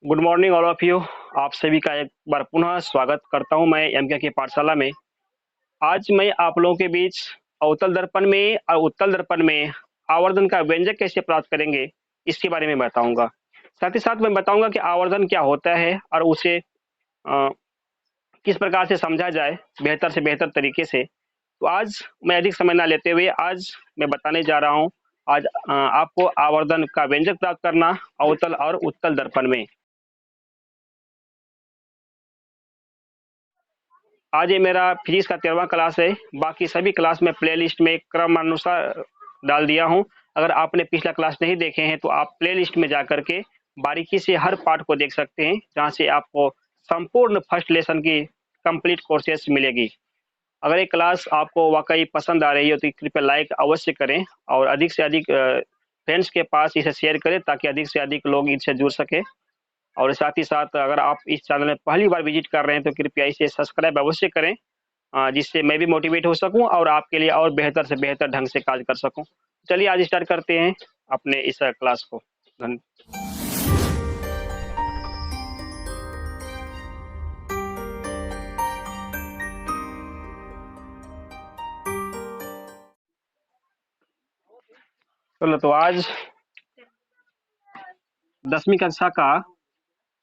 Good morning all of you. आप सभी का एक बार पुनः स्वागत करता हूं मैं एमके की पाठशाला में। आज मैं आप लोगों के बीच अवतल दर्पण में और उत्तल दर्पण में आवर्धन का व्यंजक कैसे प्राप्त करेंगे, इसके बारे में बताऊंगा। साथ ही साथ मैं बताऊंगा कि आवर्धन क्या होता है और उसे अ, किस प्रकार से समझा जाए बेहतर से बेहतर तरीके से। तो आज मैं अधिक समय ना लेते हुए आज मैं बताने जा रहा हूँ। आज आपको आवर्धन का व्यंजक प्राप्त करना अवतल और उत्तल दर्पण में। आज ये मेरा फिजिक्स का 13वां क्लास है। बाकी सभी क्लास में प्लेलिस्ट में क्रमानुसार डाल दिया हूँ। अगर आपने पिछला क्लास नहीं देखे हैं तो आप प्लेलिस्ट में जाकर के बारीकी से हर पार्ट को देख सकते हैं, जहाँ से आपको संपूर्ण फर्स्ट लेसन की कंप्लीट कोर्सेस मिलेगी। अगर ये क्लास आपको वाकई पसंद आ रही हो तो कृपया लाइक अवश्य करें और अधिक से अधिक फ्रेंड्स के पास इसे शेयर करें ताकि अधिक से अधिक लोग इससे जुड़ सके। और साथ ही साथ अगर आप इस चैनल में पहली बार विजिट कर रहे हैं तो कृपया इसे सब्सक्राइब अवश्य करें, जिससे मैं भी मोटिवेट हो सकूं और आपके लिए और बेहतर से बेहतर ढंग से कार्य कर सकूं। चलिए आज स्टार्ट करते हैं अपने इस क्लास को। चलो तो आज 10वीं कक्षा का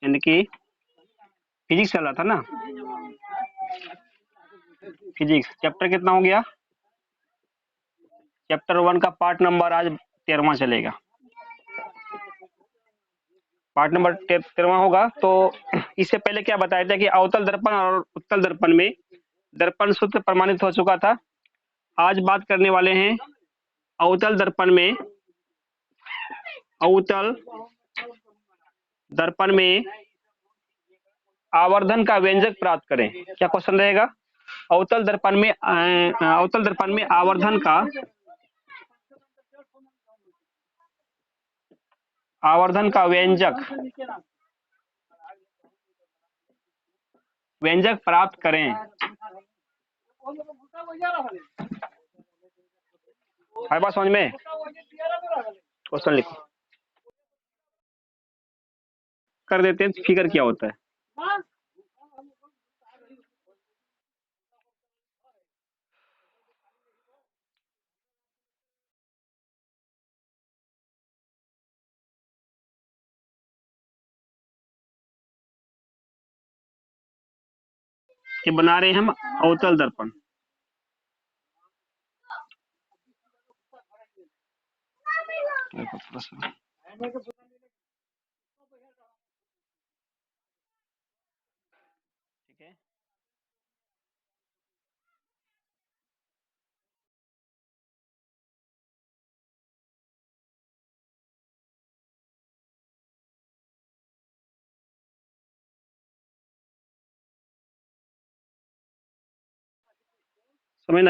यानी कि फिजिक्स चल रहा था ना। फिजिक्स चैप्टर कितना हो गया? चैप्टर 1 का पार्ट नंबर आज 13वां चलेगा। पार्ट नंबर 13वां होगा। तो इससे पहले क्या बताया था कि अवतल दर्पण और उत्तल दर्पण में दर्पण सूत्र प्रमाणित हो चुका था। आज बात करने वाले हैं अवतल दर्पण में। अवतल दर्पण में आवर्धन का व्यंजक प्राप्त करें। क्या क्वेश्चन रहेगा? अवतल दर्पण में आवर्धन का व्यंजक प्राप्त करें। है बात समझ में? क्वेश्चन लिखो, कर देते हैं। फिगर क्या होता है? कि बना रहे हैं हम अवतल दर्पण। ठीक है, समझना।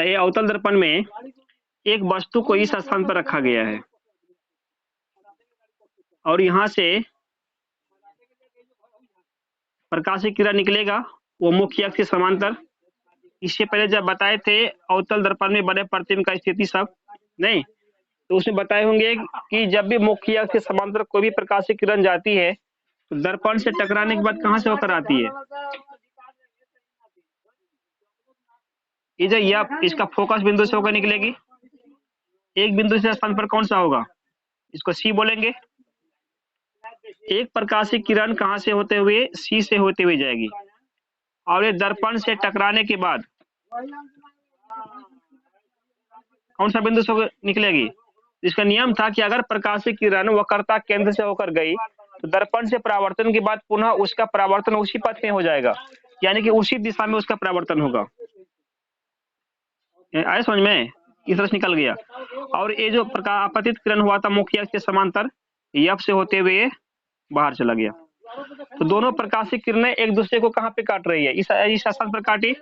ये अवतल दर्पण में एक वस्तु को इस स्थान पर रखा गया है और यहाँ से प्रकाशिक किरण निकलेगा, वो मुख्य अक्ष के समांतर। इससे पहले जब बताए थे अवतल दर्पण में बड़े प्रतिबिंब का स्थिति सब नहीं, तो उसमें बताए होंगे कि जब भी मुख्य अक्ष के समांतर कोई भी प्रकाशिक किरण जाती है तो दर्पण से टकराने के बाद कहाँ से होकर आती है? इधर या इसका फोकस बिंदु से होकर निकलेगी। एक बिंदु से स्थान पर कौन सा होगा? इसको सी बोलेंगे। एक प्रकाशिक किरण कहाँ से होते हुए? सी से होते हुए जाएगी और ये दर्पण से टकराने के बाद कौन सा बिंदु से निकलेगी? इसका नियम था कि अगर प्रकाशिक किरण वक्रता केंद्र से होकर गई तो दर्पण से परावर्तन के बाद पुनः उसका परावर्तन उसी पथ में हो जाएगा, यानी कि उसी दिशा में उसका परावर्तन होगा। आए समझ में? इस तरह से निकल गया। और ये जो आपतित किरण हुआ था मुख्य अक्ष के समांतर, एफ से होते हुए बाहर चला गया। तो दोनों प्रकाशिक किरणें एक दूसरे को कहाँ पे काट रही है? इस स्थान पर काटी।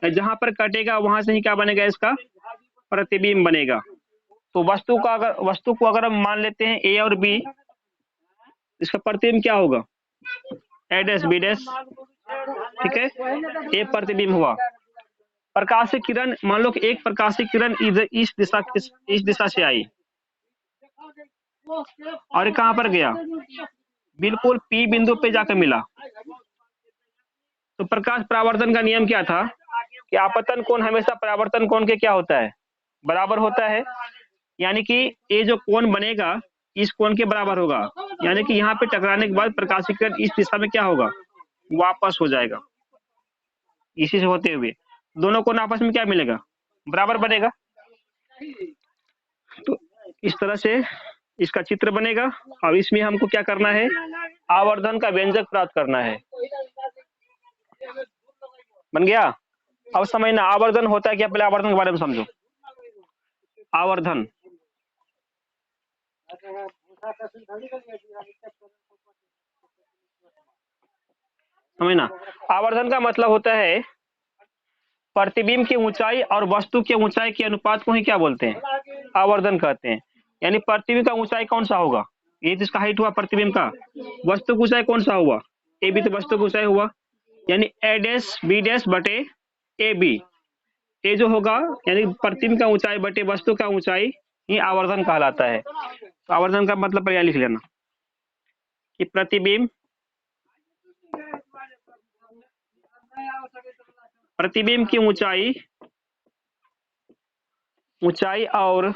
जहां पर कटेगा वहां से ही क्या बनेगा? इसका प्रतिबिंब बनेगा। तो वस्तु को अगर हम मान लेते हैं ए और बी, इसका प्रतिबिंब क्या होगा? ए डैश बी डैश। ठीक है, ए प्रतिबिंब हुआ। प्रकाशिक किरण मान लो कि एक प्रकाशिक किरण इस दिशा से आई और कहां पर गया? बिल्कुल P बिंदु पे जाकर मिला। तो प्रकाश परावर्तन का नियम क्या था कि आपतन कोण हमेशा परावर्तन कोण के क्या होता है, बराबर होता है। यानी कि ये जो कोण बनेगा इस कोण के बराबर होगा, यानी कि यहाँ पे टकराने के बाद प्रकाशीकरण इस दिशा में क्या होगा, वापस हो जाएगा। इसी से होते हुए दोनों कोण आपस में क्या मिलेगा, बराबर बनेगा। तो इस तरह से इसका चित्र बनेगा। और इसमें हमको क्या करना है, आवर्धन का व्यंजक प्राप्त करना है। बन गया। अब समझना आवर्धन होता है क्या, पहले आवर्धन के बारे में समझो। आवर्धन समझना, आवर्धन का मतलब होता है प्रतिबिंब की ऊंचाई और वस्तु की ऊंचाई के अनुपात को ही क्या बोलते हैं, आवर्धन कहते हैं। यानी प्रतिबिंब का ऊंचाई कौन सा होगा, ये जिसका हाइट हुआ प्रतिबिंब का, वस्तु की ऊंचाई कौन सा हुआ, ए बी, तो वस्तु की ऊंचाई हुआ। यानी ए डैश बी डैश बटे ए बी, ये जो होगा यानी प्रतिबिंब का ऊंचाई बटे वस्तु का ऊंचाई, ये आवर्धन कहलाता है। तो आवर्धन का मतलब पर लिख लेना कि प्रतिबिंब की ऊंचाई और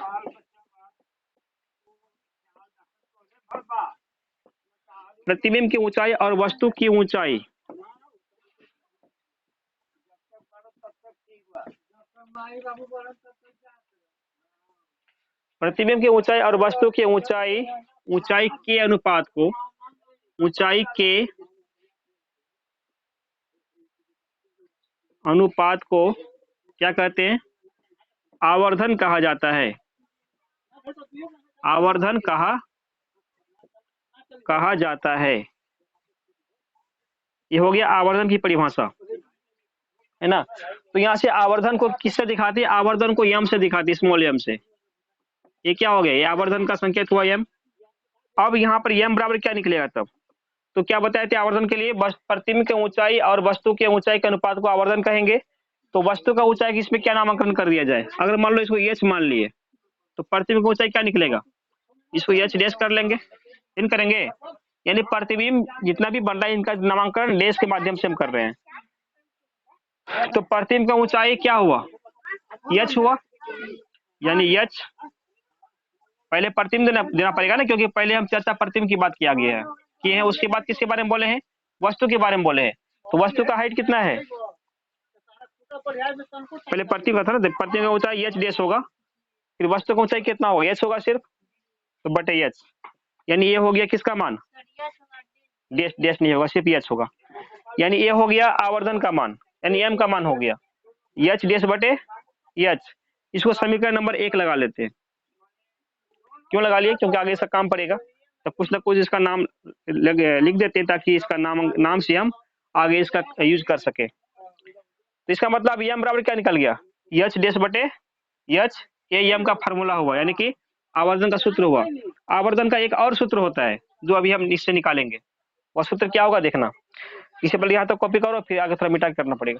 प्रतिबिंब की ऊंचाई और वस्तु की ऊंचाई प्रतिबिंब की ऊंचाई और वस्तु की ऊंचाई के अनुपात को, ऊंचाई के अनुपात को क्या कहते हैं, आवर्धन कहा जाता है। आवर्धन कहा जाता है। ये हो गया आवर्धन की परिभाषा, है ना। तो यहाँ से आवर्धन को किससे दिखाती है, आवर्धन को यम से दिखाती है, स्मॉल यम से। ये क्या हो गया, ये आवर्धन का संकेत हुआ यम। अब यहाँ पर यम बराबर क्या निकलेगा तब, तो क्या बताए थे आवर्धन के लिए, प्रतिबिंब की ऊंचाई और वस्तु की ऊंचाई के अनुपात को आवर्धन कहेंगे। तो वस्तु का ऊंचाई की इसमें क्या नामांकन कर दिया जाए, अगर मान लो इसको एच मान लिए, तो प्रतिबिंब की ऊंचाई क्या निकलेगा, इसको एच डैश कर लेंगे, इन करेंगे। यानी प्रतिबिंब जितना भी बन रहा है इनका नामांकन डैश के माध्यम से हम कर रहे हैं। तो प्रतिबिंब का ऊंचाई क्या हुआ, एच हुआ। यानी एच पहले प्रतिबिंब देना पड़ेगा ना, क्योंकि पहले हम चर्चा प्रतिबिंब की बात किया गया है, किए हैं। उसके बाद किसके बारे में बोले हैं, वस्तु के बारे में बोले हैं। तो वस्तु का हाइट कितना है, पहले प्रतिबिंब था ना, प्रतिबिंब का ऊंचाई एच डैश होगा, फिर वस्तु का ऊंचाई कितना होगा, एच होगा सिर्फ, तो बटे एच। यानी ये हो गया किसका मान, डैश डैश नहीं होगा, सिर्फ एच होगा। यानी ये हो गया आवर्धन का मान, यानी एम का मान हो गया एच डैश बटे एच। इसको समीकरण नंबर 1 लगा लेते हैं। क्यों लगा लिए, क्योंकि आगे इसका काम पड़ेगा, तो कुछ ना कुछ इसका नाम लिख देते हैं, ताकि इसका नाम से हम आगे इसका यूज कर सके। तो इसका मतलब एम बराबर क्या निकल गया, एच डैश बटे एच, ये एम का फार्मूला हुआ, यानी कि आवर्धन का सूत्र हुआ। आवर्धन का एक और सूत्र होता है जो अभी हम इससे निकालेंगे, वह सूत्र क्या होगा देखना। इसे पहले यहाँ तक कॉपी करो, फिर आगे थोड़ा मिटा करना पड़ेगा।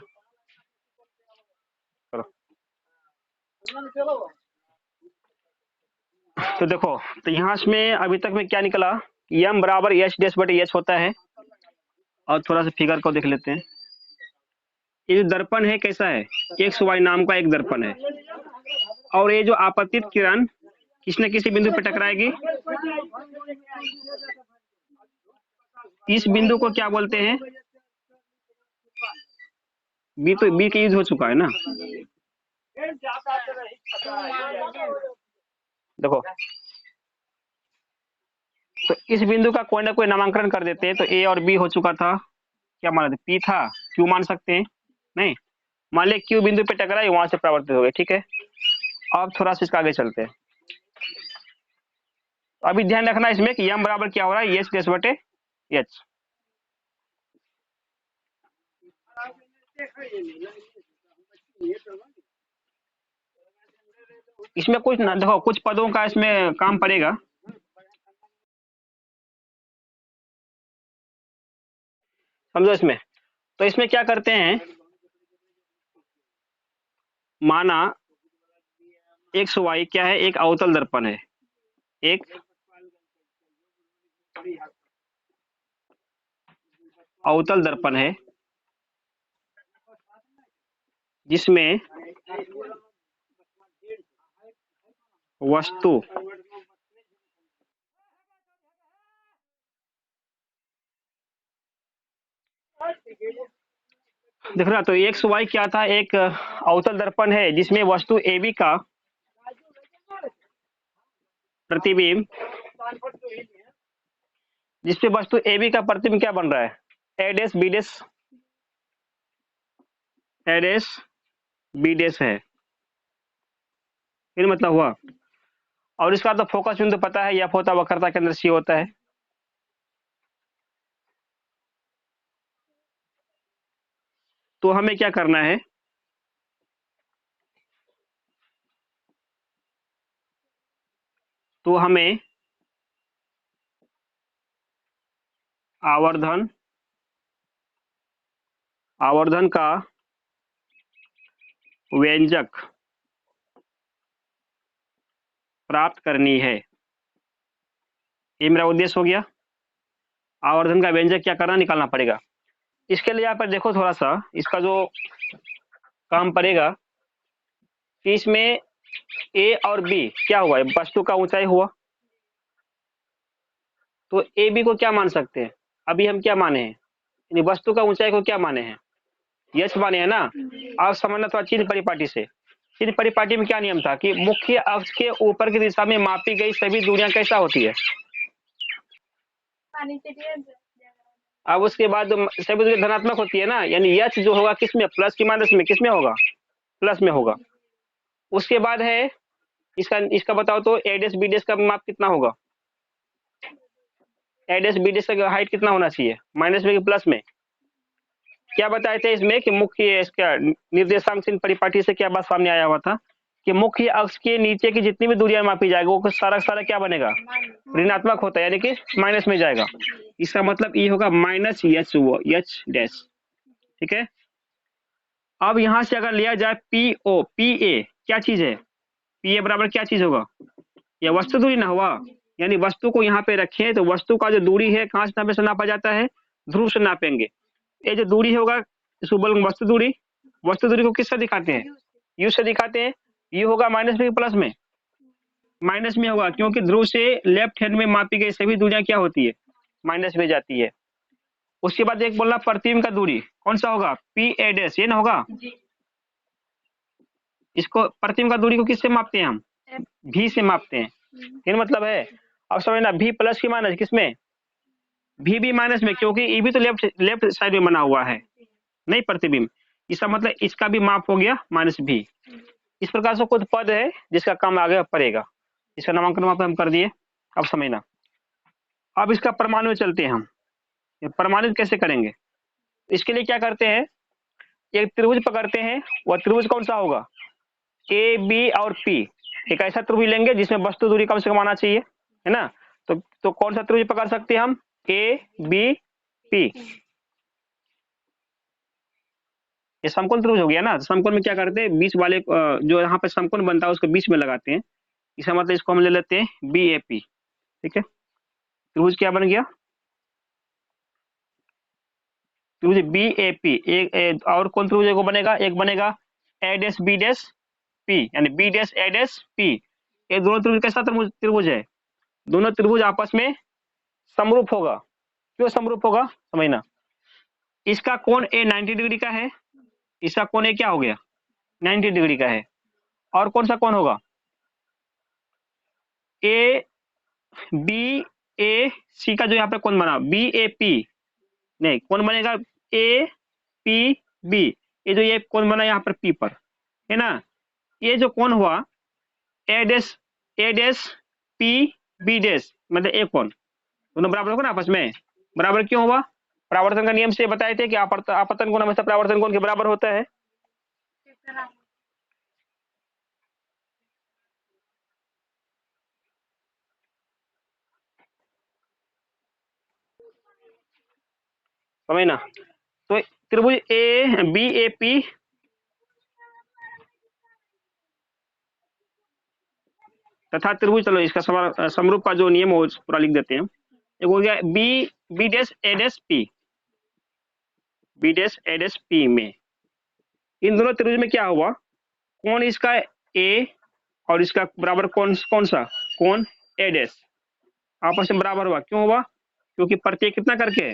तो देखो, तो यहाँ में अभी तक में क्या निकला, एम बराबर एच डैश बटे एच होता है। और थोड़ा सा फिगर को देख लेते हैं। ये जो दर्पण है कैसा है, एक्स वाई नाम का एक दर्पण है, और ये जो आपतित किरण किसी न किसी बिंदु पर टकराएगी, इस बिंदु को क्या बोलते हैं, बी, तो बी का यूज हो चुका है ना। देखो, तो इस बिंदु का कोई ना कोई नामांकन कर देते हैं। तो ए और बी हो चुका था, क्या मान लेते, पी था, क्यू मान सकते हैं, नहीं मान लिया क्यू बिंदु पे टकराई, वहां से परावर्तित हो गए, ठीक है। अब थोड़ा सा इसका आगे चलते हैं। अभी ध्यान रखना इसमें कि एम बराबर क्या हो रहा है, एच डैश बटे एच। इसमें कुछ ना, देखो कुछ पदों का इसमें काम पड़ेगा। समझो इसमें, तो इसमें क्या करते हैं, माना एक्स वाई क्या है, एक अवतल दर्पण है, एक अवतल दर्पण है जिसमें वस्तु देख रहा, तो एक्स वाई क्या था, एक अवतल दर्पण है जिसमें वस्तु ए बी का प्रतिबिंब, जिसपे वस्तु ए बी का प्रतिबिंब क्या बन रहा है, A dash B dash, A dash B dash है, फिर मतलब हुआ। और इसका तो फोकस बिंदु पता है, एफ होता है, वक्रता केंद्र सी होता है। तो हमें क्या करना है, तो हमें आवर्धन का व्यंजक प्राप्त करनी है। ये मेरा उद्देश्य हो गया। आवर्धन का व्यंजक क्या करना, निकालना पड़ेगा। इसके लिए यहाँ पर देखो थोड़ा सा इसका जो काम पड़ेगा कि इसमें ए और बी क्या हुआ, वस्तु का ऊंचाई हुआ, तो ए बी को क्या मान सकते हैं, अभी हम क्या माने हैं, वस्तु का ऊंचाई को क्या माने हैं, यच माने हैं ना। आप समझना थोड़ा चिन्ह परिपाटी से। चिन्ह परिपाटी में क्या नियम था कि मुख्य अक्ष के ऊपर की दिशा में मापी गई सभी दूरियां कैसा होती है, अब उसके बाद सभी दूरी धनात्मक होती है ना, यानी यच जो होगा किसमें, प्लस की माइनस में, किसमें होगा, प्लस में होगा। उसके बाद है इसका बताओ तो ए डैश बी डैश का माप कितना होगा, ए डैश बी डैश का हाइट कितना होना चाहिए, माइनस में कि प्लस में। क्या बताए थे इसमें कि मुख्य इसका निर्देशांक चिन्ह परिपाटी से क्या बात सामने आया हुआ था कि मुख्य अक्ष के नीचे की जितनी भी दूरियां मापी जाएगी वो सारा सारा क्या बनेगा, ऋणात्मक होता है, यानी कि माइनस में जाएगा। इसका मतलब ये होगा माइनस एच डैश, ठीक है। अब यहां से अगर लिया जाए पी ओ पी ए, क्या चीज है, पी ए बराबर क्या चीज होगा, यह वस्तु दूरी ना हुआ, यानी वस्तु को यहाँ पे रखें तो वस्तु का जो दूरी है कहाँ से नापा जाता है, ध्रुव से नापेंगे। ये जो दूरी होगा इसको बोलेंगे वस्तु दूरी। वस्तु दूरी को किससे दिखाते हैं, यू से दिखाते हैं। यू होगा माइनस में प्लस में, माइनस में होगा क्योंकि ध्रुव से लेफ्ट हैंड में मापी गई सभी दूरियां क्या होती है, माइनस में जाती है। उसके बाद एक बोलना प्रतिबिंब का दूरी कौन सा होगा, पी ए डैश, ये ना होगा। इसको प्रतिबिंब का दूरी को किससे मापते हैं हम, भी से मापते हैं, ये मतलब है। अब समझना भी प्लस की माइनस किसमें, भी भी माइनस में, क्योंकि ये भी तो लेफ्ट साइड में बना हुआ है, नहीं प्रतिबिंब। इसका मतलब इसका भी माप हो गया माइनस भी। इस प्रकार से कुछ पद है जिसका काम आगे पड़ेगा, इसका नामांकन वहां पर हम कर दिए। अब समझना, अब इसका परमाणु में चलते हैं हम, परमाणु कैसे करेंगे। इसके लिए क्या करते हैं, एक त्रिभुज पकड़ते हैं, वह त्रिभुज कौन सा होगा, ए बी और पी। एक ऐसा त्रिभुज लेंगे जिसमें वस्तु दूरी कम से कम आना चाहिए, है ना। तो कौन सा त्रिभुज पकड़ सकते हैं हम, ए बी पी, ये समकोण त्रिभुज हो गया ना। समकोण में क्या करते हैं, बीच वाले जो यहाँ पे समकोण बनता है उसको बीच में लगाते हैं। इसका मतलब इसको हम ले लेते हैं बी ए पी, ठीक है। त्रिभुज क्या बन गया, त्रिभुज बी ए पी। एक और कौन त्रिभुज को बनेगा, एक बनेगा ए डैश बी डैश पी, यानी B dash A dash P. ये दोनों त्रिभुज कैसा त्रिभुज है, दोनों त्रिभुज आपस में समरूप होगा। क्यों समरूप होगा समझना, इसका कोण ए 90 डिग्री का है, इसका कोण ए क्या हो गया 90 डिग्री का है। और कौन सा कोण होगा, ए बी ए सी का जो यहाँ पे कोण बना बी ए पी, नहीं कौन बनेगा ए पी बी, ये जो ये कौन बना यहाँ पर पी पर, है ना। ये जो कौन हुआ ए डैश पी बी डैश, मतलब एक कौन, दोनों बराबर होगा ना आपस में। बराबर क्यों हुआ, परावर्तन का नियम से बताए थे कि आपतन कोण हमेशा परावर्तन कोण के बराबर होता है। समझना, तो त्रिभुज ए बी ए पी तथा त्रिभुज, चलो इसका समरूप का जो नियम हो पूरा लिख देते हैं। एक हो गया B B dash A dash P, B dash A dash P में। इन दोनों त्रिभुज में क्या हुआ, कोण इसका ए और इसका बराबर कौन सा कोण ए डैश आपस में बराबर हुआ। क्यों हुआ, क्योंकि प्रत्येक कितना करके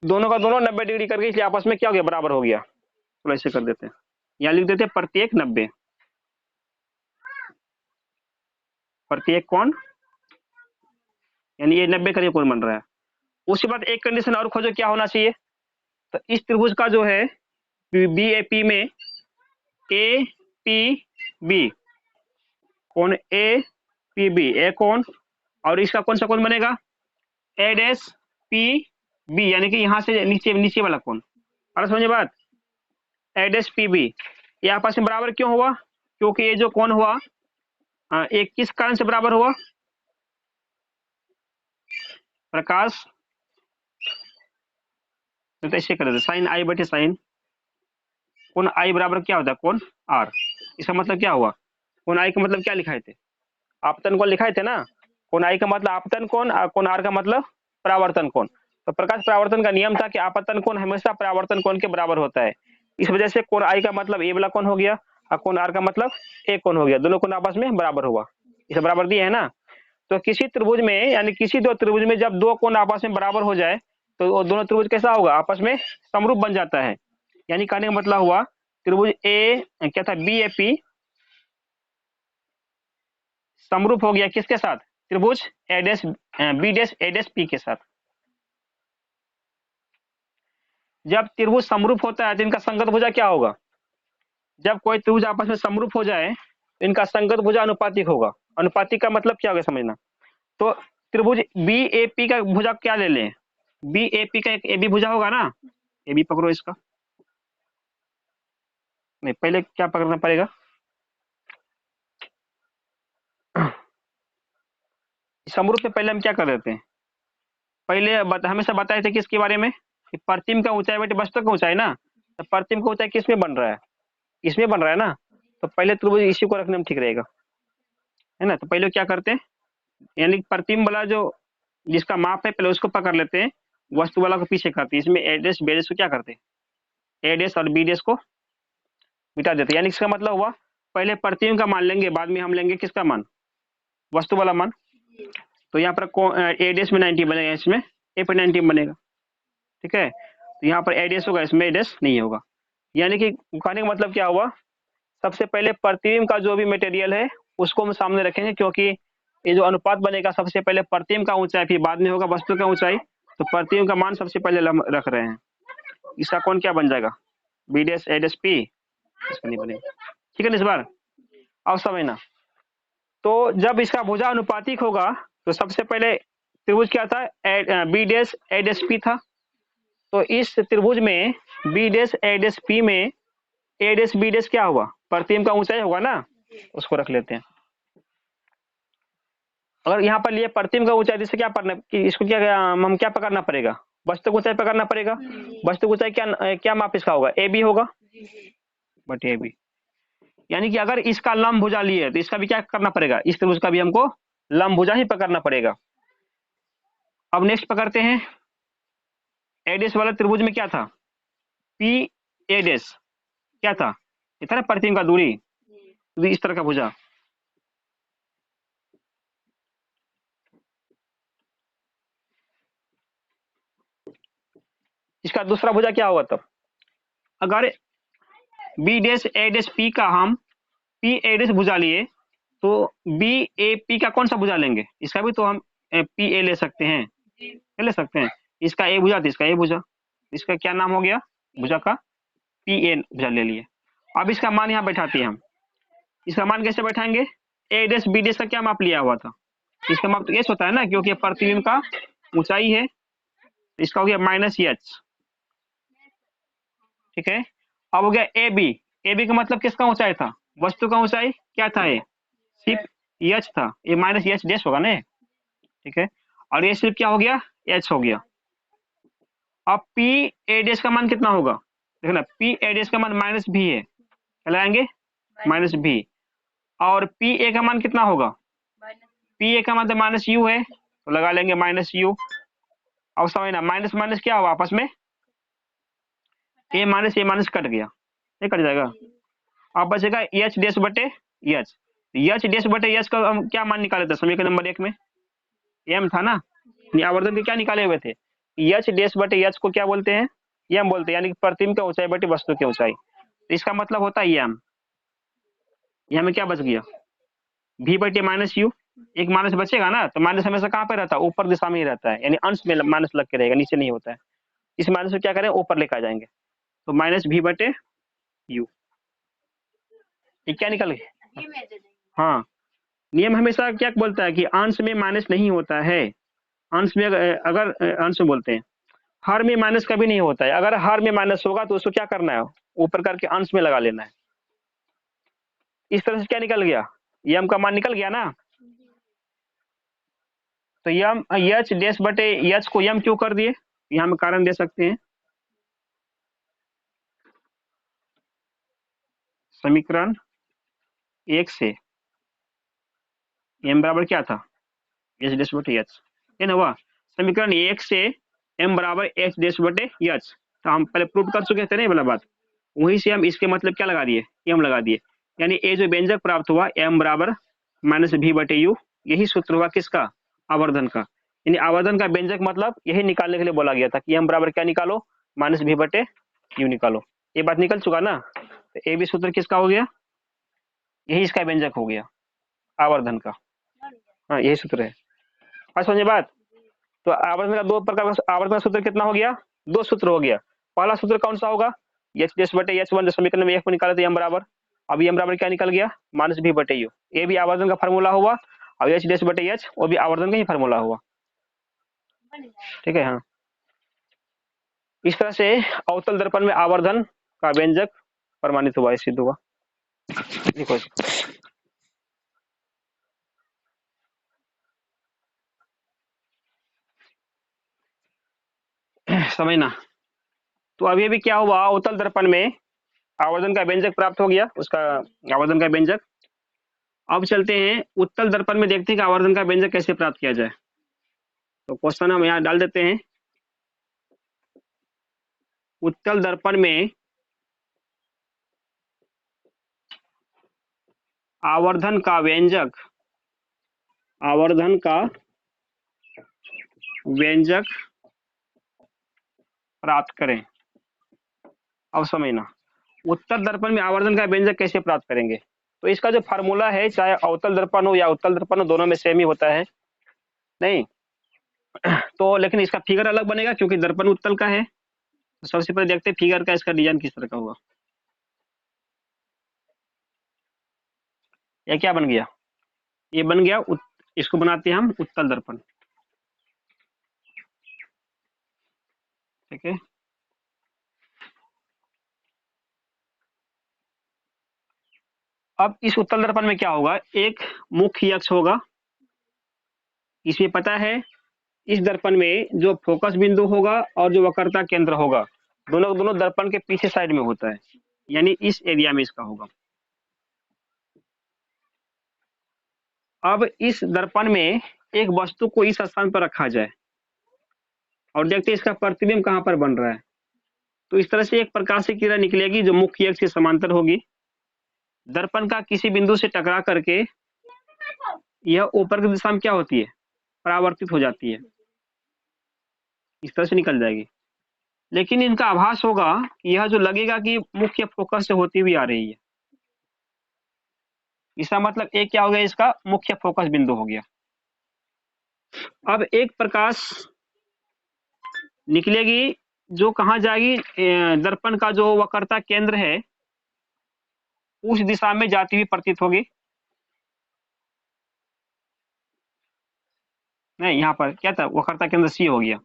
दोनों का दोनों 90 डिग्री करके, इसलिए आपस में क्या हो गया, बराबर हो गया। तो ऐसे कर देते हैं, यहाँ लिख देते हैं प्रत्येक 90, प्रत्येक कोण यानी ये 90 का कोण बन रहा है। उसके बाद एक कंडीशन और खोजो, क्या होना चाहिए, तो इस त्रिभुज का जो है बी ए पी में ए पी बी कोण ए पी बी ए कोण, और इसका कौन सा कोण बनेगा, ए डैश पी बी, यानी कि यहां से नीचे नीचे वाला कोण। और समझिए बात, ए डैश पी बी ये आपस में बराबर क्यों हुआ, क्योंकि ये जो कोण हुआ एक किस कारण से बराबर हुआ, प्रकाश, तो ऐसे कर देते साइन आई बटे साइन कोण आई बराबर क्या होता है, कोण आर। इसका मतलब क्या हुआ, कोण आई का मतलब क्या लिखाए थे, आपतन कोण लिखाए थे ना, कोण आई का मतलब आपतन कोण, कोण आर का मतलब परावर्तन कोण। तो प्रकाश परावर्तन का नियम था कि आपतन कोण हमेशा परावर्तन कोण के बराबर होता है। इस वजह से कोण आई का मतलब ए वाला कोण हो गया और कोण आर का मतलब ए कोण हो गया, दोनों कोण आपस में बराबर हुआ। इसे बराबर दिए है ना। तो किसी त्रिभुज में यानी किसी दो त्रिभुज में जब दो कोण आपस में बराबर हो जाए तो वो दोनों त्रिभुज कैसा होगा, आपस में समरूप बन जाता है। यानी कहने का मतलब हुआ त्रिभुज ए क्या था, बी ए पी समरूप हो गया किसके साथ, त्रिभुज A dash B dash A dash P के साथ। जब त्रिभुज समरूप होता है तो इनका संगत भुजा क्या होगा, जब कोई त्रिभुज आपस में समरूप हो जाए तो इनका संगत भुजा अनुपातिक होगा। अनुपातिक का मतलब क्या होगा समझना, तो त्रिभुज बी ए पी का भुजा क्या ले लें, बी ए पी का एक ए बी भुजा होगा ना, ए बी पकड़ो इसका, नहीं पहले क्या पकड़ना पड़ेगा, समरूप से पहले हम क्या कर देते हैं, पहले हमेशा बताए थे किसके बारे में, कि प्रतिम का ऊंचाई बटे वस्तु का ऊंचाई ना, तो प्रतिम का ऊंचाई किस में बन रहा है, इसमें बन रहा है ना, तो पहले त्रिभुज इसी को रखने में ठीक रहेगा, है ना। तो पहले क्या करते हैं, यानी प्रतिम वाला जो जिसका माप है पहले उसको पकड़ लेते हैं, वस्तु वाला को पीछे करते हैं, इसमें ए डैश बी डैश को क्या करते हैं, ए डैश और बी डैश को मिटा देते हैं। यानी इसका मतलब हुआ पहले प्रतिम का मान लेंगे, बाद में हम लेंगे किसका मान, वस्तु वाला मान। तो यहाँ पर ए डैश में 90 बनेगा, इसमें ए पर 90 बनेगा, ठीक है। तो यहाँ पर ए डैश होगा, इसमें ए डैश नहीं होगा। यानी कि कहने का मतलब क्या हुआ, सबसे पहले प्रतिबिंब का जो भी मटेरियल है उसको हम सामने रखेंगे, क्योंकि ये जो अनुपात बनेगा सबसे पहले प्रतिबिंब का ऊंचाई फिर बाद में होगा वस्तु का ऊंचाई, तो प्रतिबिंब का मान सबसे पहले हम रख रहे हैं। इसका कौन क्या बन जाएगा, B dash A dash P, इसका नहीं बनेगा, ठीक है ना। इस बार अब समझना, तो जब इसका भुजा अनुपातिक होगा तो सबसे पहले त्रिभुज क्या था, B dash A dash P था। तो इस त्रिभुज में B dash A dash P में ए डैश बी डैश क्या हुआ, प्रतिबिंब का ऊंचाई होगा ना, उसको रख लेते हैं। अगर यहाँ पर लिए प्रतिबिंब का ऊंचाई, इससे क्या पढ़ना कि इसको क्या हम क्या पकड़ना पड़ेगा, वस्तु ऊंचाई पकड़ना पड़ेगा। वस्तु ऊंचाई क्या माप इसका होगा, ए बी होगा बट ए बी। यानी कि अगर इसका लंब भुजा लिए तो इसका भी क्या करना पड़ेगा, इस त्रिभुज का भी हमको लंब भुजा ही पकड़ना पड़ेगा। अब नेक्स्ट पकड़ते हैं, ए डैश वाला त्रिभुज में क्या था, पी ए डैश क्या था, ये था ना प्रतिबिंब का दूरी, तो इस तरह का भुजा। इसका दूसरा भुजा क्या होगा तब, अगर B dash A dash P का हम पी ए डैश भुजा लिए तो बी ए पी का कौन सा भुजा लेंगे, इसका भी तो हम पी ए ले सकते हैं, ले सकते हैं। इसका ए भुजा तो इसका ए भुजा, इसका क्या नाम हो गया भुजा का, पी ए भुजा ले लिए। अब इसका मान यहाँ बैठाते हैं हम, इसका मान कैसे बैठाएंगे, ए डैश बी डैश का क्या माप लिया हुआ था, इसका माप तो एच होता है ना, क्योंकि प्रतिबिंब का ऊंचाई है, इसका हो गया माइनस एच, ठीक है। अब हो गया ए बी, ए बी का मतलब किसका ऊंचाई था, वस्तु का ऊंचाई क्या था, ये सिर्फ एच था, ये माइनस एच डैश होगा ना, ठीक है। और ये सिर्फ क्या हो गया, एच हो गया। अब पी ए डैश का मान कितना होगा, देखना पी ए डैश का मान माइनस भी है, लगाएंगे माइनस भी, और पी ए का मान कितना होगा, पी ए का मान तो माइनस यू है, तो लगा लेंगे माइनस यू। अब समझना माइनस माइनस क्या होगा आपस में ए माइनस कट गया, ये कट जाएगा। अब बचेगा एच डैश बटे एच। एच डैश बटे एच का हम क्या मान निकाले थे समीकरण नंबर 1 में? एम था ना, आवर्धन के क्या निकाले हुए थे? एच डैश बटे एच को क्या बोलते हैं? एम बोलते हैं, यानी कि प्रतिबिंब की ऊंचाई बटे वस्तु की ऊंचाई। तो इसका मतलब होता है एम। यहाँ में क्या बच गया? v बटे माइनस यू। एक माइनस बचेगा ना, तो माइनस हमेशा कहाँ पे रहता है? ऊपर दिशा में ही रहता है, यानी अंश में माइनस लग के रहेगा, नीचे नहीं होता है। इस माइनस को क्या करें? ऊपर लेकर आ जाएंगे, तो माइनस v बटे यू। ये क्या निकल गया? हाँ, नियम हमेशा क्या बोलता है कि अंश में माइनस नहीं होता है। अंश में अगर अंश में बोलते हैं, हर में माइनस कभी नहीं होता है। अगर हर में माइनस होगा तो उसको क्या करना है? ऊपर करके अंश में लगा लेना है। इस तरह से क्या निकल गया? यम का मान निकल गया ना। तो यम एच डैश बटे एच को यम क्यों कर दिए? यहाँ में कारण दे सकते हैं। समीकरण 1 से एम बराबर क्या था? एच डैश बटे एच, है ना? वह समीकरण 1 से एम बराबर एच डैश बटे एच, तो हम पहले प्रूव कर चुके थे ना ये वाला बात। वहीं से हम इसके मतलब क्या लगा दिए? एम लगा दिए, यानी ये जो व्यंजक प्राप्त हुआ एम बराबर माइनस v बटे यू, यही सूत्र हुआ किसका? आवर्धन का। यानी आवर्धन का व्यंजक मतलब यही निकालने के लिए बोला गया था कि एम बराबर क्या निकालो? माइनस v बटे यू निकालो। ये बात निकल चुका ना। तो ये भी सूत्र किसका हो गया? यही इसका व्यंजक हो गया, आवर्धन का। हाँ, यही सूत्र है। आज समझे बात? तो आवर्धन का दो प्रकार का आवर्धन का सूत्र कितना हो गया? 2 सूत्र हो गया। पहला सूत्र कौन सा होगा? एच डैश बटे एच वन, जो समीकरण में 1 को निकाले थे एम बराबर। अब एम बराबर क्या निकल गया? माइनस v बटे यू। ये भी आवर्धन का फार्मूला हुआ, और एच डैश बटे एच वो भी आवर्धन का ही फार्मूला हुआ। ठीक है, हाँ। इस तरह से अवतल दर्पण में आवर्धन का व्यंजक प्रमाणित हुआ, सिद्ध हुआ। देखो समझना। तो अभी भी क्या हुआ? अवतल दर्पण में आवर्धन का व्यंजक प्राप्त हो गया, उसका आवर्धन का व्यंजक। अब चलते हैं उत्तल दर्पण में, देखते हैं कि आवर्धन का व्यंजक कैसे प्राप्त किया जाए। तो क्वेश्चन हम यहाँ डाल देते हैं। उत्तल दर्पण में आवर्धन का व्यंजक, आवर्धन का व्यंजक प्राप्त करें। अब समझना, उत्तल दर्पण में आवर्धन का व्यंजक कैसे प्राप्त करेंगे? तो इसका जो फार्मूला है, चाहे अवतल दर्पण हो या उत्तल दर्पण हो, दोनों में सेम ही होता है नहीं? तो लेकिन इसका फिगर अलग बनेगा क्योंकि दर्पण उत्तल का है। तो सबसे पहले देखते हैं फिगर का, इसका डिजाइन किस तरह का होगा। यह क्या बन गया? ये बन गया इसको बनाते हैं हम उत्तल दर्पण। ठीक है, अब इस उत्तल दर्पण में क्या होगा? एक मुख्य अक्ष होगा। इसमें पता है इस दर्पण में जो फोकस बिंदु होगा और जो वक्रता केंद्र होगा, दोनों दोनों दर्पण के पीछे साइड में होता है, यानी इस एरिया में इसका होगा। अब इस दर्पण में एक वस्तु को इस स्थान पर रखा जाए और देखते हैं इसका प्रतिबिंब कहाँ पर बन रहा है। तो इस तरह से एक प्रकाश की किरण निकलेगी जो मुख्य अक्ष के समांतर होगी, दर्पण का किसी बिंदु से टकरा करके यह ऊपर की दिशा में क्या होती है? परावर्तित हो जाती है, इस तरह से निकल जाएगी। लेकिन इनका आभास होगा कि यह जो लगेगा कि मुख्य फोकस से होती हुई आ रही है। इसका मतलब एक क्या हो गया? इसका मुख्य फोकस बिंदु हो गया। अब एक प्रकाश निकलेगी जो कहाँ जाएगी? दर्पण का जो वक्रता केंद्र है उस दिशा में जाती हुई प्रतीत होगी। नहीं, यहाँ पर क्या था? वक्रता केंद्र सी हो गया,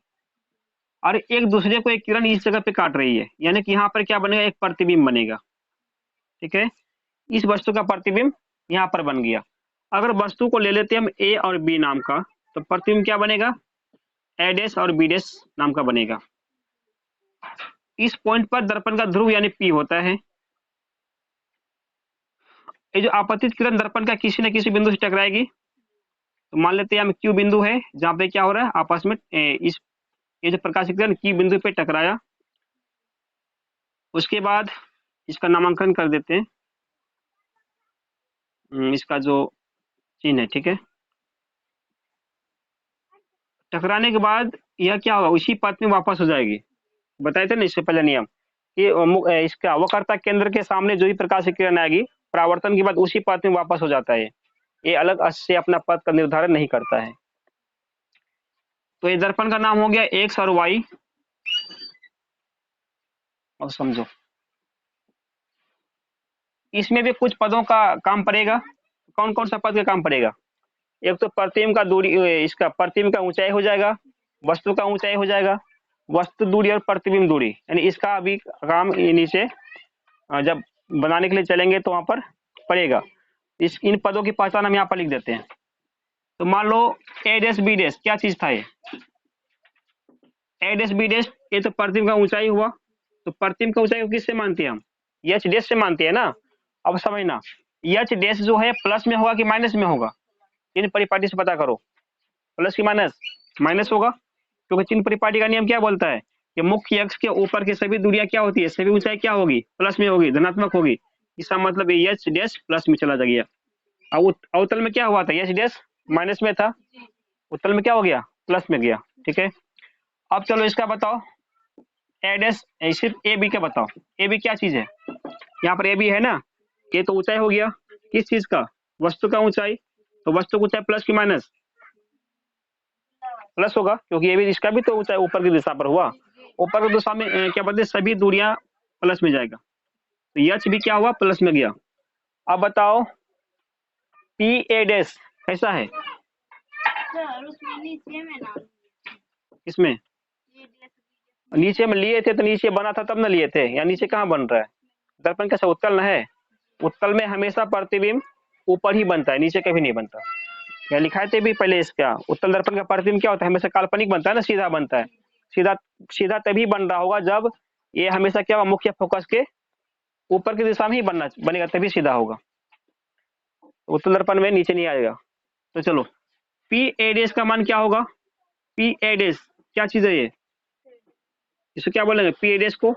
और एक दूसरे को एक किरण इस जगह पे काट रही है, यानी कि यहाँ पर क्या बनेगा? एक प्रतिबिंब बनेगा। ठीक है, इस वस्तु का प्रतिबिंब यहाँ पर बन गया। अगर वस्तु को ले लेते हैं हम ए और बी नाम का, तो प्रतिबिंब क्या बनेगा? ए डैश और बी डैश नाम का बनेगा। इस पॉइंट पर दर्पण का ध्रुव यानी पी होता है। ये जो आपतित किरण दर्पण का किसी न किसी बिंदु से टकराएगी, तो मान लेते हैं हम क्यू बिंदु है जहां पे क्या हो रहा है? आपस में इस ये जो प्रकाश किरण की बिंदु पे टकराया, उसके बाद इसका नामांकन कर देते हैं, इसका जो चिन्ह है, ठीक है। टकराने के बाद यह क्या होगा, उसी पथ में वापस हो जाएगी। बताए थे ना इससे पहले नियम कि इसका वक्रता केंद्र के सामने जो भी प्रकाश की किरण आएगी, परावर्तन के बाद उसी पथ में वापस हो जाता है। ये अलग से अपना पथ का निर्धारण नहीं करता है। तो ये दर्पण का नाम हो गया एक्स और वाई। और समझो इसमें भी कुछ पदों का काम पड़ेगा। कौन कौन सा पद का काम पड़ेगा? एक तो प्रतिबिंब का दूरी, इसका प्रतिबिंब का ऊंचाई हो जाएगा, वस्तु का ऊंचाई हो जाएगा, वस्तु दूरी और प्रतिबिंब दूरी, यानी इसका भी काम नीचे जब बनाने के लिए चलेंगे तो वहां पर पड़ेगा। इन पदों की पहचान हम यहाँ पर लिख देते हैं। तो मान लो ए डैश बी डैश क्या चीज था ये? ए डैश बी डैश ये तो प्रतिबिंब का ऊंचाई हुआ। तो प्रतिबिंब का ऊंचाई को किससे मानते हैं हम? एच डैश से मानते हैं ना। अब समझना, एच डैश जो है प्लस में होगा कि माइनस में होगा? इन परिपाटी से पता करो, प्लस की माइनस? माइनस होगा, क्योंकि चिन्ह परिपाटी का नियम क्या बोलता है कि मुख्य अक्ष के ऊपर की सभी दूरियां क्या होती है, सभी ऊंचाई क्या होगी? प्लस में होगी, धनात्मक होगी। इसका मतलब एच डैश प्लस में चला गया। अब अवतल में क्या हुआ था? एच डैश माइनस में था, उत्तल में क्या हो गया? प्लस में गया, ठीक है। अब चलो इसका बताओ, ए डैश सिर्फ ए बी का बताओ। ए बी क्या चीज है? यहाँ पर ए बी है ना, ये तो ऊंचाई हो गया, किस चीज का? वस्तु का ऊंचाई। तो वस्तु का ऊंचाई प्लस की माइनस? प्लस होगा, क्योंकि ये भी इसका भी तो ऊंचाई ऊपर की दिशा पर हुआ। ऊपर की दिशा में क्या बोलते हैं, सभी दूरियां प्लस में जाएगा। तो एच भी क्या हुआ? प्लस में गया। अब बताओ पी ए डैश कैसा है? इसमें नीचे में लिए थे तो नीचे बना था तब ना लिए थे, या नीचे कहाँ बन रहा है? दर्पण कैसा उत्तल न है? उत्तल में हमेशा प्रतिबिंब ऊपर ही बनता है, नीचे कभी नहीं बनता। या लिखाए थे भी पहले इसका, उत्तल दर्पण का प्रतिबिंब क्या होता है? हमेशा काल्पनिक बनता है ना, सीधा बनता है। सीधा सीधा तभी बन रहा होगा जब ये हमेशा क्या होगा, मुख्य फोकस के ऊपर की दिशा में ही बनेगा, तभी सीधा होगा। उत्तल दर्पण में नीचे नहीं आएगा। तो चलो पी ए डैश का मान क्या होगा? पी ए डैश क्या चीज है ये? इसको क्या बोलेंगे? पी ए डैश को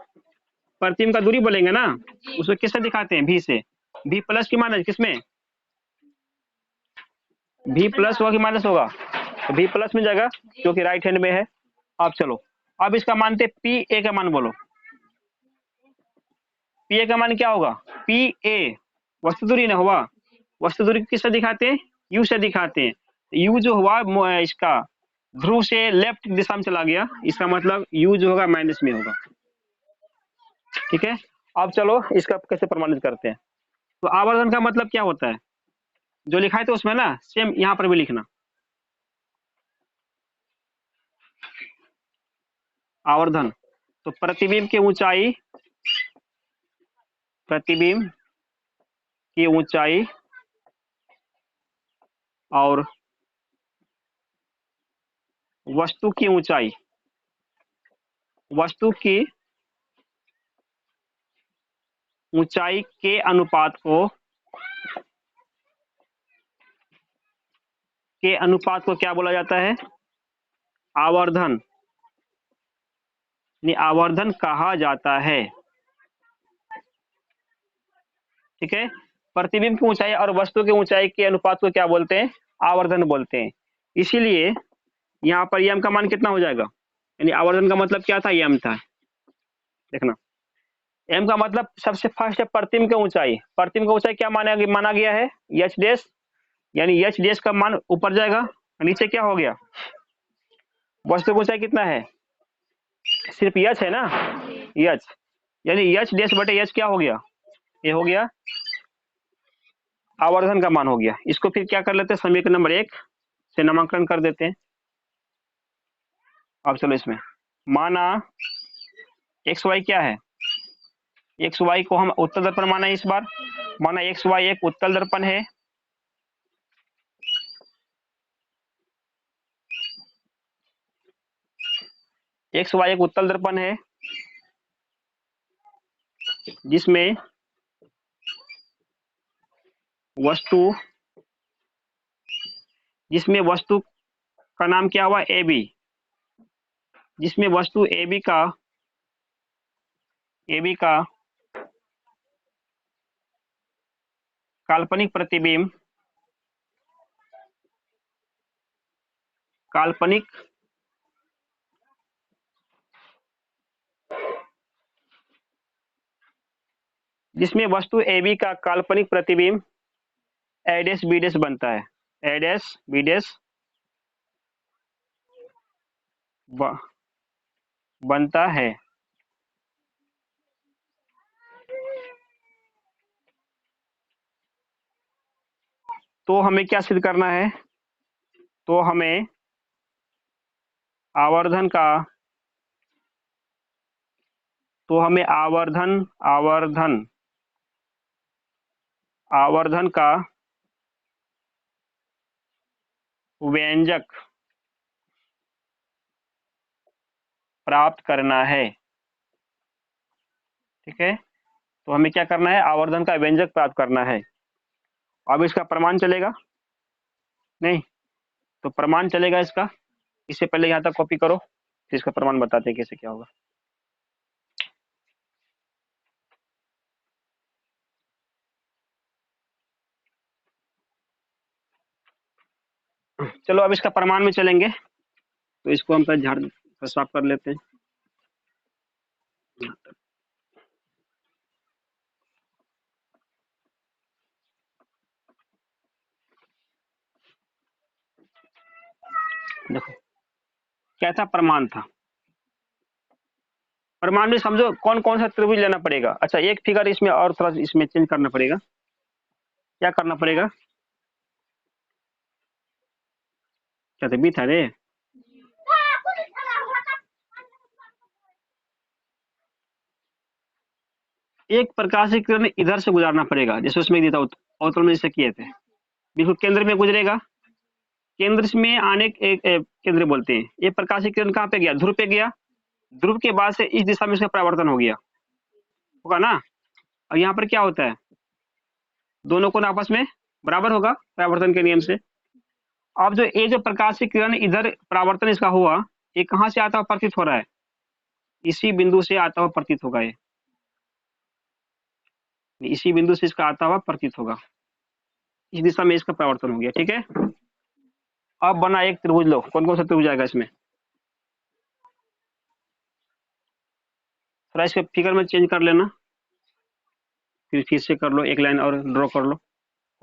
प्रतिबिंब का दूरी बोलेंगे ना। उसको किससे दिखाते हैं? भी से। भी प्लस की माइनस किसमें? भी प्लस होगा कि माइनस होगा? तो भी प्लस में जाएगा क्योंकि राइट हैंड में है। अब चलो, अब इसका मानते पी ए का मान बोलो। पी ए का मान क्या होगा? पी ए वस्तु दूरी ना हुआ, वस्तु दूरी किससे दिखाते हैं? यू से दिखाते हैं। यू जो हुआ इसका ध्रुव से लेफ्ट दिशा में चला गया, इसका मतलब यू जो होगा माइनस में होगा, ठीक है। अब चलो इसका कैसे प्रमाणित करते हैं। तो आवर्धन का मतलब क्या होता है? जो लिखा है तो उसमें ना सेम यहाँ पर भी लिखना। आवर्धन तो प्रतिबिंब की ऊंचाई, प्रतिबिंब की ऊंचाई और वस्तु की ऊंचाई, वस्तु की ऊंचाई के अनुपात को क्या बोला जाता है? आवर्धन। आवर्धन कहा जाता है, ठीक है। प्रतिबिंब की ऊंचाई और वस्तु की ऊंचाई के अनुपात को क्या बोलते हैं? आवर्धन बोलते हैं। इसीलिए यहाँ पर एम का मान कितना हो जाएगा? यानी आवर्धन का मतलब क्या था? एम था। देखना, एम का मतलब सबसे फर्स्ट है प्रतिबिंब की ऊंचाई। प्रतिबिंब की ऊंचाई क्या माना गया है? एच डैश, यानी एच डैश का मान ऊपर जाएगा, नीचे क्या हो गया? वस्तु की ऊंचाई कितना है? सिर्फ एच है ना, एच, यानी एच डैश बटे एच क्या हो गया? ये हो गया आवर्धन का मान हो गया। इसको फिर क्या कर लेते हैं, समीकरण नंबर 1 से नामांकन कर देते हैं। अब चलो इसमें माना एक्स वाई क्या है? एक्स वाई को हम उत्तल दर्पण माना है इस बार। माना एक्स वाई एक उत्तल दर्पण है, एक्स वाई एक उत्तल दर्पण है जिसमें वस्तु, जिसमें वस्तु का नाम क्या हुआ? ए बी, जिसमें वस्तु ए बी का ए बी का काल्पनिक प्रतिबिंब जिसमें वस्तु ए बी का काल्पनिक प्रतिबिंब ए डैश बी डैश बनता है, ए डैश बी डैश बनता है। तो हमें क्या सिद्ध करना है? तो हमें आवर्धन का आवर्धन का व्यंजक प्राप्त करना है। ठीक है, तो हमें क्या करना है? आवर्धन का व्यंजक प्राप्त करना है। अब इसका प्रमाण चलेगा नहीं? तो प्रमाण चलेगा इसका। इससे पहले यहाँ तक कॉपी करो, फिर इसका प्रमाण बताते हैं कैसे क्या होगा। चलो अब इसका प्रमाण में चलेंगे, तो इसको हम पहले झाड़ साफ कर लेते हैं। देखो क्या था, प्रमाण था। प्रमाण में समझो कौन कौन सा त्रिभुज लेना पड़ेगा। अच्छा, एक फिगर इसमें और थोड़ा इसमें चेंज करना पड़ेगा। क्या करना पड़ेगा? क्या था बी था रे? एक प्रकाश की किरण इधर से गुजारना पड़ेगा, जैसे उसमें दिया था अवतरण में जैसे किए थे। बिल्कुल केंद्र में गुजरेगा। केंद्र में आने एक केंद्र बोलते हैं। ये प्रकाश की किरण कहाँ पे गया? ध्रुव पे गया। ध्रुव के बाद से इस दिशा में इसका परावर्तन हो गया होगा ना। और यहाँ पर क्या होता है? दोनों कोण आपस में बराबर होगा परावर्तन के नियम से। अब जो ये जो प्रकाश की किरण इधर परावर्तन इसका हुआ, ये कहाँ से आता हुआ प्रतीत हो रहा है? इसी बिंदु से आता हुआ प्रतीत होगा। ये इसी बिंदु से इसका आता हुआ प्रतीत होगा। इस दिशा में इसका परावर्तन हो गया। ठीक है, अब बना एक त्रिभुज। लो कौन कौन सा त्रिभुज आएगा इसमें? थोड़ा इसके फिगर में चेंज कर लेना, फिर से कर लो, एक लाइन और ड्रॉ कर लो।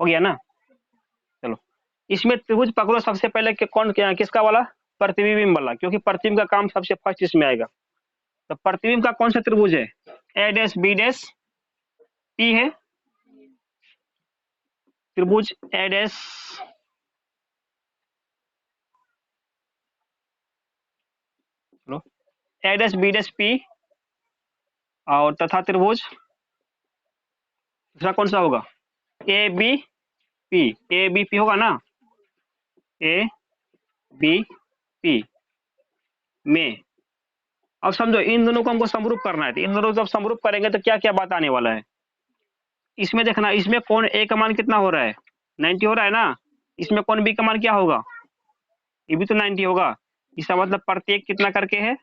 हो गया ना? चलो इसमें त्रिभुज पकड़ो सबसे पहले कि कौन किसका वाला? प्रतिबिंब वाला, क्योंकि प्रतिबिंब का काम सबसे फर्स्ट इसमें आएगा। तो प्रतिबिंब का कौन सा त्रिभुज है? A dash B dash P है। त्रिभुज A dash A dash B dash P, और तथा त्रिभुज दूसरा कौन सा होगा? A B P. A B P होगा ना? ए बी पी में अब समझो इन दोनों को हमको समरूप करना है। तो इन दोनों को जब समरूप करेंगे तो क्या क्या बात आने वाला है? इसमें देखना, इसमें कोण ए का मान कितना हो रहा है? 90 हो रहा है ना। इसमें कोण बी का मान क्या होगा? ये भी तो 90 होगा। इसका मतलब प्रत्येक कितना करके है?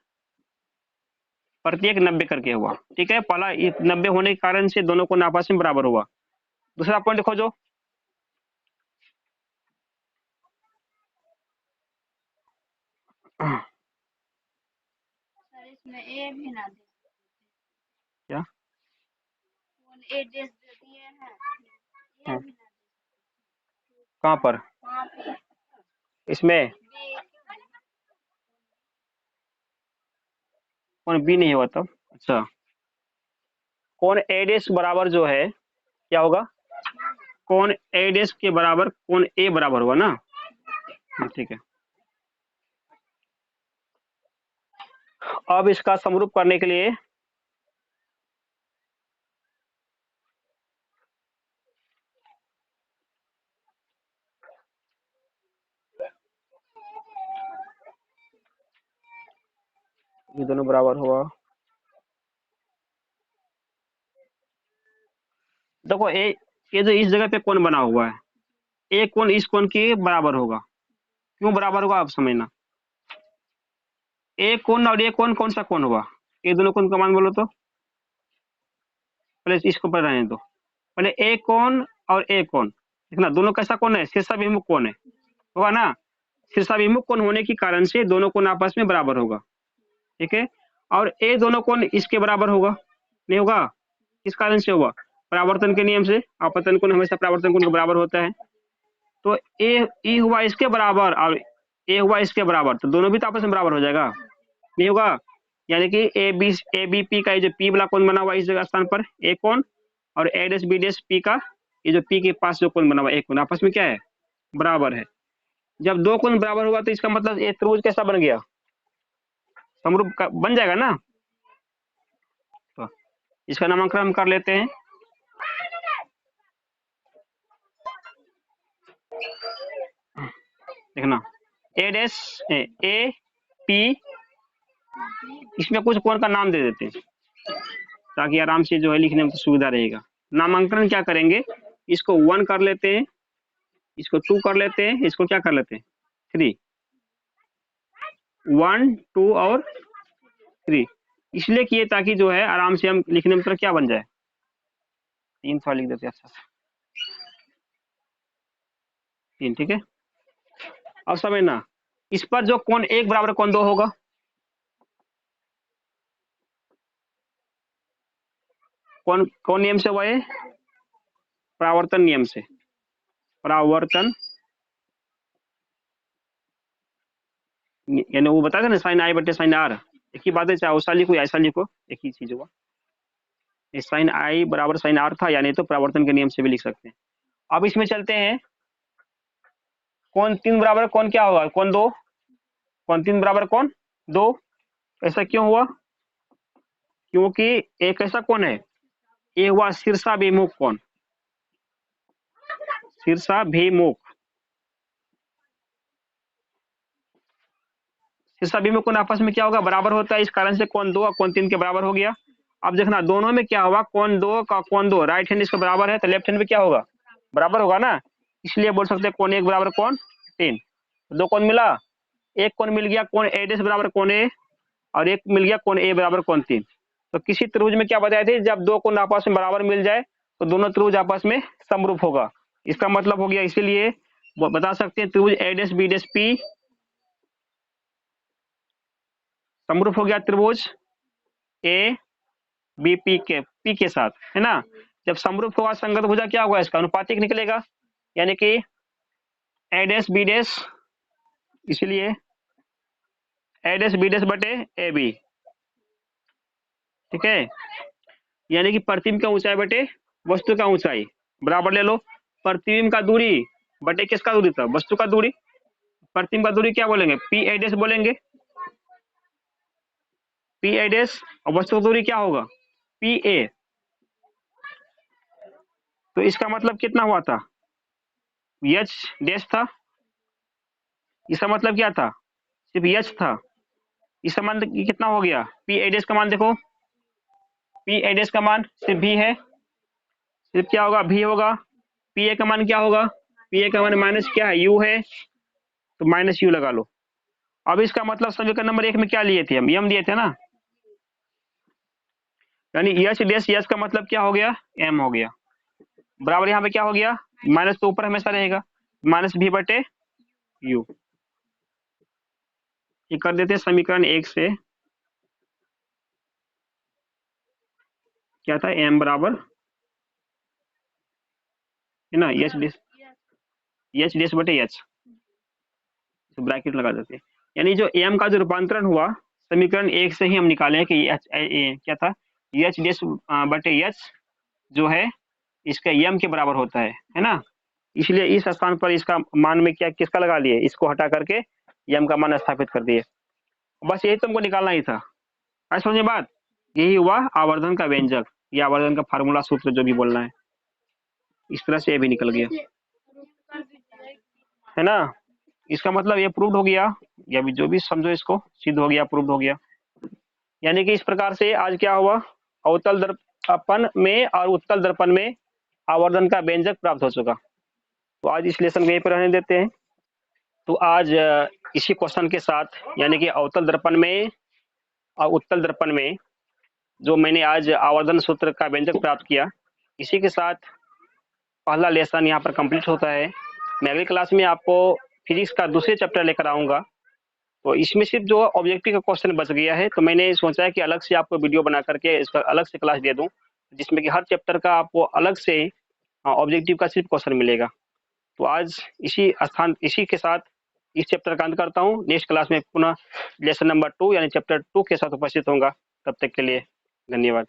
प्रत्येक 90 करके हुआ। ठीक है, पहला 90 होने के कारण से दोनों कोण आपस में बराबर हुआ। दूसरा पॉइंट देखो, जो इसमें ए भी ना दे। क्या ए डैश दे दिए हैं, ए भी ना दे। कहाँ पर? इसमें कोण बी नहीं हुआ तब। अच्छा, कोण ए डैश बराबर जो है क्या होगा? कोण ए डैश के बराबर कोण ए बराबर हुआ ना। ठीक है, अब इसका समरूप करने के लिए ये दोनों बराबर हुआ। देखो ये जो इस जगह पे कोण बना हुआ है, एक कोण इस कोण के बराबर होगा। क्यों बराबर होगा आप समझना। एक कोण और एक कोण कौन सा कोण हुआ? ये दोनों कोण का मान बोलो तो। पहले इसको पर रहने दो। पहले ए कोण और ए कोण, देखना दोनों कैसा कोण है, शीर्षाभिमुख कोण है, होगा ना। शीर्षाभिमुख कोण होने के कारण से दोनों कोण आपस में बराबर होगा, ठीक है। और ए दोनों कोण इसके बराबर होगा, नहीं होगा, किस कारण से होगा, परावर्तन के नियम से। आपतन कोण हमेशा परावर्तन कोण के बराबर होता है। तो ए हुआ इसके बराबर और ए हुआ इसके बराबर, तो दोनों भी तो आपस में बराबर हो जाएगा, नहीं होगा। यानी कि ए बी पी का ये जो पी वाला कोण बना हुआ इस जगह स्थान पर ए कोण, और ए डैश बी डैश पी का ये जो पी के पास जो कोण बना हुआ एक कोण आपस में क्या है, बराबर है। जब दो कोण बराबर हुआ तो इसका मतलब ये त्रिभुज कैसा बन गया, समरूप बन जाएगा ना। तो इसका नामकरण हम कर लेते हैं। देखना ए डैश ए पी, इसमें कुछ कोण का नाम दे देते हैं ताकि आराम से जो है लिखने में सुविधा रहेगा। नामांकन क्या करेंगे, इसको 1 कर लेते हैं, इसको 2 कर लेते हैं, इसको क्या कर लेते हैं 3, 1 2 और 3, इसलिए किए ताकि जो है आराम से हम लिखने में क्या बन जाए, 3 थोड़ा लिख देते हैं अच्छा से, 3, ठीक है। अब समझना, इस पर जो कोण 1 बराबर कोण 2 होगा, कौन नियम से हुआ है, परावर्तन नियम से, परावर्तन यानी वो बता ना साइन आई बटे साइन आर, एक ही बात है, चाहे वैसा लिखो या ऐसा लिखो एक ही चीज होगा। साइन आई बराबर साइन आर था, यानी तो परावर्तन के नियम से भी लिख सकते हैं। अब इसमें चलते हैं, कौन 3 बराबर कौन क्या होगा, कौन 2, कौन 3 बराबर कौन 2, ऐसा क्यों हुआ, क्योंकि एक ऐसा कौन है, ये हुआ शीर्षाभिमुख कोण, शीर्षाभिमुख, शीर्षाभिमुख कोण आपस में क्या होगा, बराबर होता है, इस कारण से कोण 2 और कोण 3 के बराबर हो गया। अब देखना दोनों में क्या हुआ, कोण 2 का कोण 2 राइट हैंड इसका बराबर है, तो लेफ्ट हैंड में क्या होगा, बराबर होगा ना, इसलिए बोल सकते हैं कोण 1 बराबर कोण 3, दो कोण मिला, एक कोण मिल गया कोण ए डैश बराबर कोण ए, और एक मिल गया कोण ए बराबर कोण 3। तो किसी त्रिभुज में क्या बताए थे, जब दो कोण आपस में बराबर मिल जाए तो दोनों त्रिभुज आपस में समरूप होगा, इसका मतलब हो गया, इसीलिए बता सकते हैं त्रिभुज A dash B dash P समरूप हो गया त्रिभुज ए बी पी के साथ, है ना। जब समरूप होगा संगत भुजा क्या होगा, इसका अनुपातिक निकलेगा, यानी कि ए डैश बी डैश, इसलिए ए डैश बी डैश बटे ए बी, ठीक है। यानी कि प्रतिबिंब का ऊंचाई बटे वस्तु का ऊंचाई बराबर ले लो, प्रतिबिंब का दूरी बटे किसका दूरी था, वस्तु का दूरी, प्रतिबिंब का दूरी क्या बोलेंगे, पी ए डैश बोलेंगे, पी ए डैश, और वस्तु की दूरी क्या होगा, पी ए। तो इसका मतलब कितना हुआ था, एच डैश था, इसका मतलब क्या था, सिर्फ एच था, इसका मान कितना हो गया, पी ए डैश का मान देखो, पी ए डैश का मान सिर्फ भी है, सिर्फ क्या होगा भी होगा, पी ए का मान क्या होगा, पी ए का मान माइनस क्या है यू है, तो माइनस यू लगा लो। अब इसका मतलब समीकरण नंबर 1 में क्या लिए थे हम, यम लिए थे ना, यानी एच डैश एच का मतलब क्या हो गया, एम हो गया, बराबर यहाँ पे क्या हो गया, माइनस तो ऊपर हमेशा रहेगा, माइनस भी बटे यू। ये कर देते हैं समीकरण 1 से, क्या था एम बराबर है ना एच डैश बटे एच, तो ब्रैकेट लगा देते हैं, यानी जो एम का जो रूपांतरण हुआ समीकरण 1 से ही हम निकाले कि एच क्या था, एच डैश बटे एच जो है इसका एम के बराबर होता है ना, इसलिए इस स्थान पर इसका मान में क्या किसका लगा लिए, इसको हटा करके एम का मान स्थापित कर दिए, बस यही तुमको निकालना ही था। आज समझे बात, यही हुआ आवर्धन का व्यंजक या आवर्धन का फार्मूला सूत्र जो भी बोलना है, इस तरह से ये भी निकल गया, है ना। इसका मतलब ये प्रूव्ड हो गया, या भी जो भी समझो इसको सिद्ध हो गया, प्रूव्ड हो गया। यानी कि इस प्रकार से आज क्या हुआ, अवतल दर्पण में और उत्तल दर्पण में आवर्धन का व्यंजक प्राप्त हो चुका। तो आज इस लेसन को यहीं पर रहने देते हैं। तो आज इसी क्वेश्चन के साथ, यानी कि अवतल दर्पण में और उत्तल दर्पण में जो मैंने आज आवर्धन सूत्र का व्यंजक प्राप्त किया, इसी के साथ पहला लेसन यहाँ पर कंप्लीट होता है। मैं अगली क्लास में आपको फिजिक्स का दूसरे चैप्टर लेकर आऊँगा। तो इसमें सिर्फ जो ऑब्जेक्टिव का क्वेश्चन बच गया है, तो मैंने सोचा है कि अलग से आपको वीडियो बना करके इसका अलग से क्लास दे दूँ, जिसमें कि हर चैप्टर का आपको अलग से ऑब्जेक्टिव का सिर्फ क्वेश्चन मिलेगा। तो आज इसी के साथ इस चैप्टर का अंत करता हूँ। नेक्स्ट क्लास में पुनः लेसन नंबर 2 यानी चैप्टर 2 के साथ उपस्थित होऊंगा। तब तक के लिए धन्यवाद।